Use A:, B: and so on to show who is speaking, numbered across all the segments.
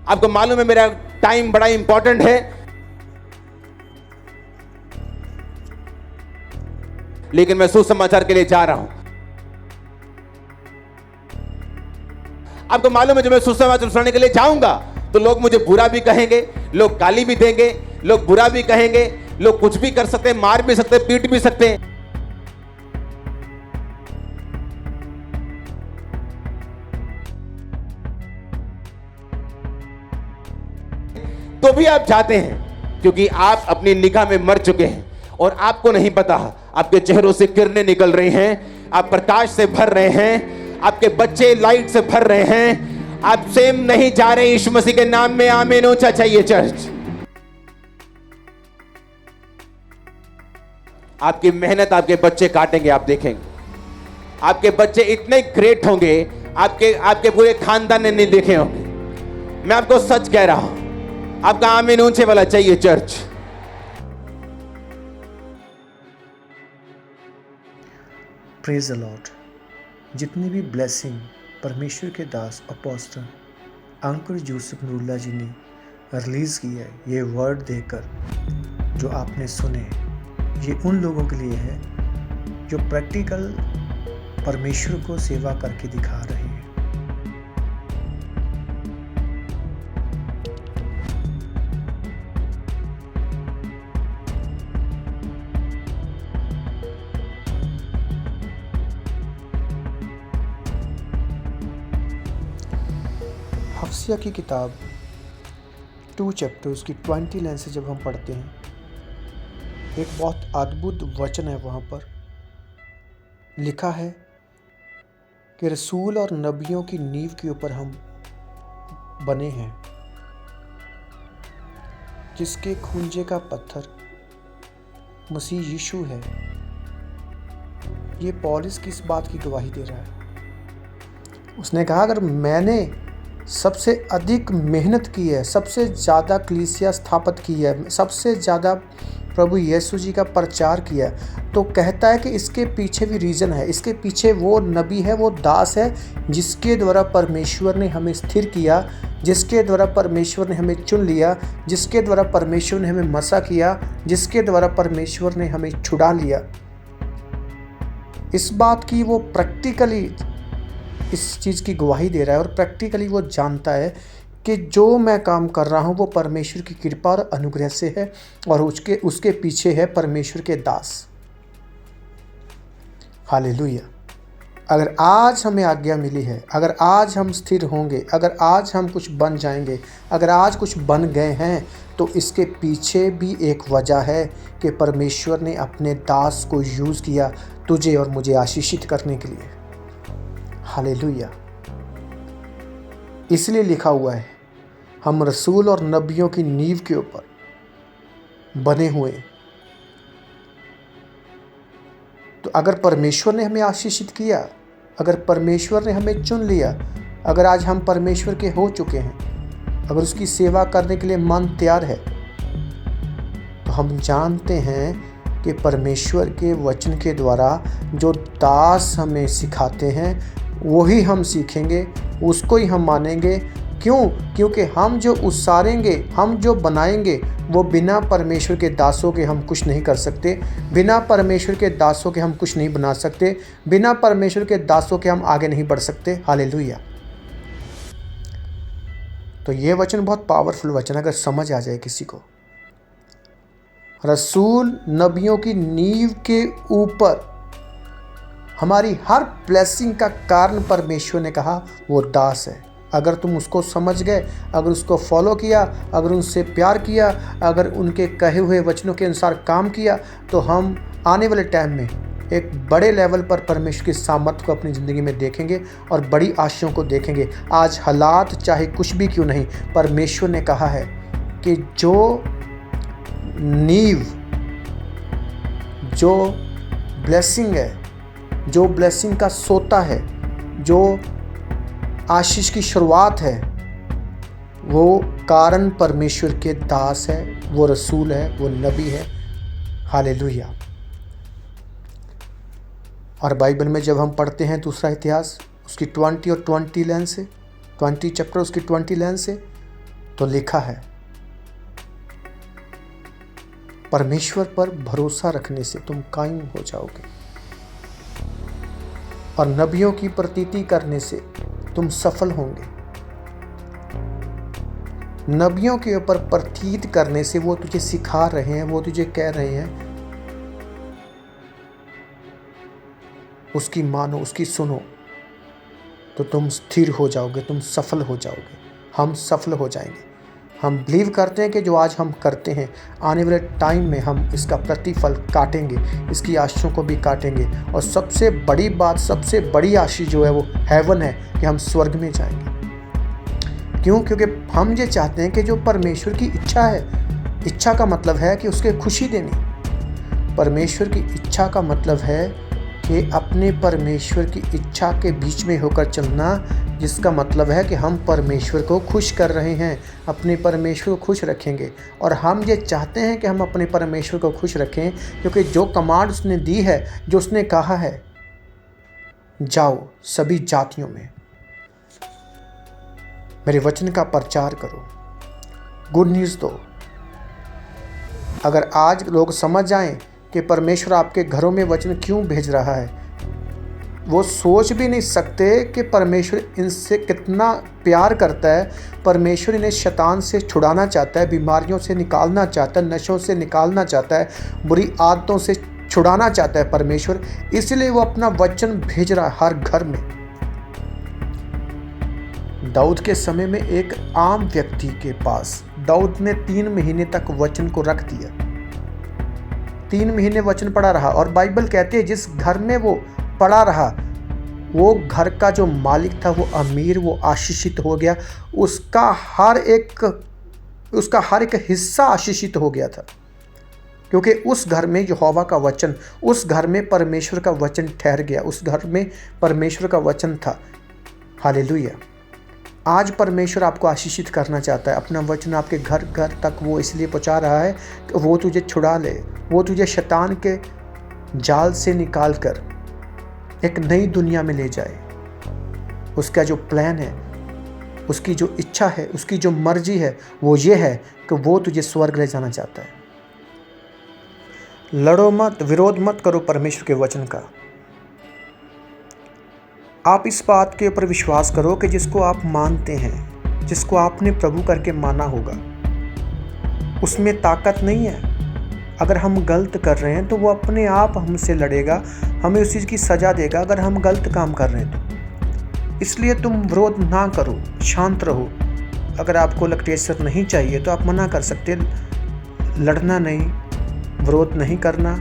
A: आपको मालूम है मेरा टाइम बड़ा इंपॉर्टेंट है, लेकिन मैं सुसमाचार के लिए जा रहा हूं। आपको मालूम है जब मैं सुसमाचार सुनाने के लिए जाऊंगा तो लोग मुझे बुरा भी कहेंगे, लोग गाली भी देंगे, लोग बुरा भी कहेंगे, लोग कुछ भी कर सकते हैं, मार भी सकते हैं, पीट भी सकते हैं। तो भी आप जाते हैं क्योंकि आप अपनी निगाह में मर चुके हैं और आपको नहीं पता आपके चेहरों से किरणें निकल रही हैं, आप प्रकाश से भर रहे हैं, आपके बच्चे लाइट से भर रहे हैं, आप सेम नहीं जा रहे। यीशु मसीह के नाम में आमीन ऊंचा चाहिए चर्च। आपकी मेहनत आपके बच्चे काटेंगे, आप देखेंगे आपके बच्चे इतने ग्रेट होंगे, आपके पूरे खानदान ने नहीं देखे होंगे। मैं आपको सच कह रहा हूं, आपका आमीन ऊंचे वाला चाहिए चर्च।
B: Praise the Lord. जितनी भी ब्लेसिंग परमेश्वर के दास अपोस्टल अंकुर जोसेफ नूरुल्लाह जी ने रिलीज़ की है, ये वर्ड देकर जो आपने सुने, ये उन लोगों के लिए है जो प्रैक्टिकल परमेश्वर को सेवा करके दिखा रहे हैं। हफ्सिया की किताब 2 चैप्टर उसकी 20 लाइन से जब हम पढ़ते हैं, एक बहुत अद्भुत वचन है। वहाँ पर लिखा है कि रसूल और नबियों की नींव के ऊपर हम बने हैं, जिसके खूंजे का पत्थर मसीह यीशु है। ये पौलुस किस बात की गवाही दे रहा है? उसने कहा अगर मैंने सबसे अधिक मेहनत की है, सबसे ज़्यादा कलीसिया स्थापित की है, सबसे ज़्यादा प्रभु यीशु जी का प्रचार किया, तो कहता है कि इसके पीछे भी रीज़न है। इसके पीछे वो नबी है, वो दास है, जिसके द्वारा परमेश्वर ने हमें स्थिर किया, जिसके द्वारा परमेश्वर ने हमें चुन लिया, जिसके द्वारा परमेश्वर ने हमें मसा किया, जिसके द्वारा परमेश्वर ने हमें छुड़ा लिया। इस बात की वो प्रैक्टिकली इस चीज़ की गवाही दे रहा है और प्रैक्टिकली वो जानता है कि जो मैं काम कर रहा हूँ वो परमेश्वर की कृपा और अनुग्रह से है और उसके पीछे है परमेश्वर के दास। हालेलुया। अगर आज हमें आज्ञा मिली है, अगर आज हम स्थिर होंगे, अगर आज हम कुछ बन जाएंगे, अगर आज कुछ बन गए हैं, तो इसके पीछे भी एक वजह है कि परमेश्वर ने अपने दास को यूज़ किया तुझे और मुझे आशीषित करने के लिए। हालेलुया। इसलिए लिखा हुआ है हम रसूल और नबियों की नींव के ऊपर बने हुए। तो अगर परमेश्वर ने हमें आशीषित किया, अगर परमेश्वर ने हमें चुन लिया, अगर आज हम परमेश्वर के हो चुके हैं, अगर उसकी सेवा करने के लिए मन तैयार है, तो हम जानते हैं कि परमेश्वर के वचन के द्वारा जो दास हमें सिखाते हैं वही हम सीखेंगे, उसको ही हम मानेंगे। क्यों? क्योंकि हम जो उसारेंगे, हम जो बनाएंगे, वो बिना परमेश्वर के दासों के हम कुछ नहीं कर सकते, बिना परमेश्वर के दासों के हम कुछ नहीं बना सकते, बिना परमेश्वर के दासों के हम आगे नहीं बढ़ सकते। हालेलुया। तो ये वचन बहुत पावरफुल वचन, अगर समझ आ जाए किसी को। रसूल नबियों की नींव के ऊपर हमारी हर ब्लेसिंग का कारण परमेश्वर ने कहा वो दास है। अगर तुम उसको समझ गए, अगर उसको फॉलो किया, अगर उनसे प्यार किया, अगर उनके कहे हुए वचनों के अनुसार काम किया, तो हम आने वाले टाइम में एक बड़े लेवल पर परमेश्वर की सामर्थ्य को अपनी ज़िंदगी में देखेंगे और बड़ी आशाओं को देखेंगे। आज हालात चाहे कुछ भी क्यों नहीं, परमेश्वर ने कहा है कि जो नींव, जो ब्लेसिंग है, जो ब्लेसिंग का सोता है, जो आशीष की शुरुआत है, वो कारण परमेश्वर के दास है, वो रसूल है, वो नबी है। हालेलुया। और बाइबल में जब हम पढ़ते हैं दूसरा इतिहास उसकी 20 और 20 लाइन से, 20 चैप्टर उसकी 20 लाइन से, तो लिखा है, परमेश्वर पर भरोसा रखने से तुम कायम हो जाओगे और नबियों की प्रतीति करने से तुम सफल होंगे। नबियों के ऊपर प्रतीत करने से वो तुझे सिखा रहे हैं, वो तुझे कह रहे हैं उसकी मानो, उसकी सुनो, तो तुम स्थिर हो जाओगे, तुम सफल हो जाओगे। हम सफल हो जाएंगे। हम बिलीव करते हैं कि जो आज हम करते हैं आने वाले टाइम में हम इसका प्रतिफल काटेंगे, इसकी आशीषों को भी काटेंगे। और सबसे बड़ी बात, सबसे बड़ी आशीष जो है वो हेवन है, कि हम स्वर्ग में जाएंगे। क्यों? क्योंकि हम ये चाहते हैं कि जो परमेश्वर की इच्छा है, इच्छा का मतलब है कि उसके खुशी देनी। परमेश्वर की इच्छा का मतलब है कि अपने परमेश्वर की इच्छा के बीच में होकर चलना, जिसका मतलब है कि हम परमेश्वर को खुश कर रहे हैं, अपने परमेश्वर को खुश रखेंगे। और हम ये चाहते हैं कि हम अपने परमेश्वर को खुश रखें, क्योंकि जो कमांड उसने दी है, जो उसने कहा है, जाओ सभी जातियों में मेरे वचन का प्रचार करो, गुड न्यूज़ दो। अगर आज लोग समझ जाएं कि परमेश्वर आपके घरों में वचन क्यों भेज रहा है, वो सोच भी नहीं सकते कि परमेश्वर इनसे कितना प्यार करता है। परमेश्वर इन्हें शैतान से छुड़ाना चाहता है, बीमारियों से निकालना चाहता है, नशों से निकालना चाहता है, बुरी आदतों से छुड़ाना चाहता है परमेश्वर। इसलिए वो अपना वचन भेज रहा है हर घर में। दाऊद के समय में एक आम व्यक्ति के पास दाऊद ने 3 महीने तक वचन को रख दिया। 3 महीने वचन पढ़ा रहा, और बाइबल कहती है जिस घर में वो पड़ा रहा, वो घर का जो मालिक था वो अमीर, वो आशीषित हो गया। उसका हर एक हिस्सा आशीषित हो गया था, क्योंकि उस घर में यहोवा का वचन, उस घर में परमेश्वर का वचन ठहर गया, उस घर में परमेश्वर का वचन था। हालेलुया। आज परमेश्वर आपको आशीषित करना चाहता है। अपना वचन आपके घर घर तक वो इसलिए पहुंचा रहा है कि वो तुझे छुड़ा ले, वो तुझे शैतान के जाल से निकाल कर एक नई दुनिया में ले जाए। उसका जो प्लान है, उसकी जो इच्छा है, उसकी जो मर्जी है, वो ये है कि वो तुझे स्वर्ग ले जाना चाहता है। लड़ो मत, विरोध मत करो परमेश्वर के वचन का। आप इस बात के ऊपर विश्वास करो कि जिसको आप मानते हैं, जिसको आपने प्रभु करके माना होगा, उसमें ताकत नहीं है। अगर हम गलत कर रहे हैं तो वो अपने आप हमसे लड़ेगा, हमें उस चीज़ की सज़ा देगा अगर हम गलत काम कर रहे हैं तो। इसलिए तुम विरोध ना करो, शांत रहो। अगर आपको लकटेसर नहीं चाहिए तो आप मना कर सकते, लड़ना नहीं, विरोध नहीं करना,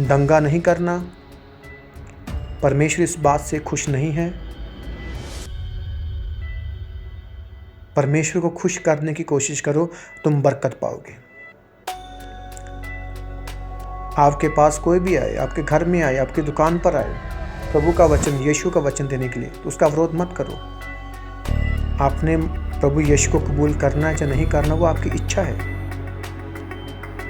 B: दंगा नहीं करना। परमेश्वर इस बात से खुश नहीं है। परमेश्वर को खुश करने की कोशिश करो, तुम बरकत पाओगे। आपके पास कोई भी आए, आपके घर में आए, आपकी दुकान पर आए, प्रभु का वचन, यीशु का वचन देने के लिए, तो उसका विरोध मत करो। आपने प्रभु यीशु को कबूल करना है या नहीं करना, वो आपकी इच्छा है।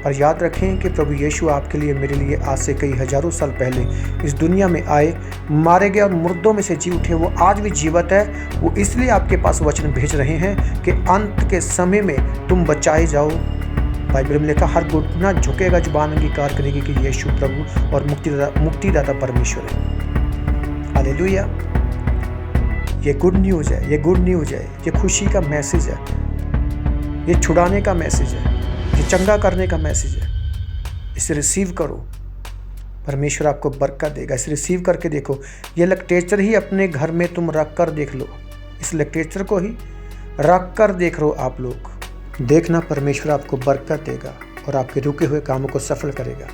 B: और याद रखें कि प्रभु यीशु आपके लिए, मेरे लिए आज से कई हजारों साल पहले इस दुनिया में आए, मारे गए और मुर्दों में से जी उठे। वो आज भी जीवित है। वो इसलिए आपके पास वचन भेज रहे हैं कि अंत के समय में तुम बचाए जाओ। बाइबल में लिखा, हर घुटना झुकेगा, जुबान अंगीकार करेगी कि यीशु प्रभु और मुक्तिदाता परमेश्वर है। हालेलुया। ये गुड न्यूज़ है, ये गुड न्यूज़ है, ये खुशी का मैसेज है, ये छुड़ाने का मैसेज है, ये चंगा करने का मैसेज है। इसे रिसीव करो, परमेश्वर आपको बरकत देगा। इसे रिसीव करके देखो। ये लिटरेचर ही अपने घर में तुम रख कर देख लो, इस लिटरेचर को ही रख कर देख लो। आप लोग देखना, परमेश्वर आपको बरकत देगा और आपके रुके हुए कामों को सफल करेगा।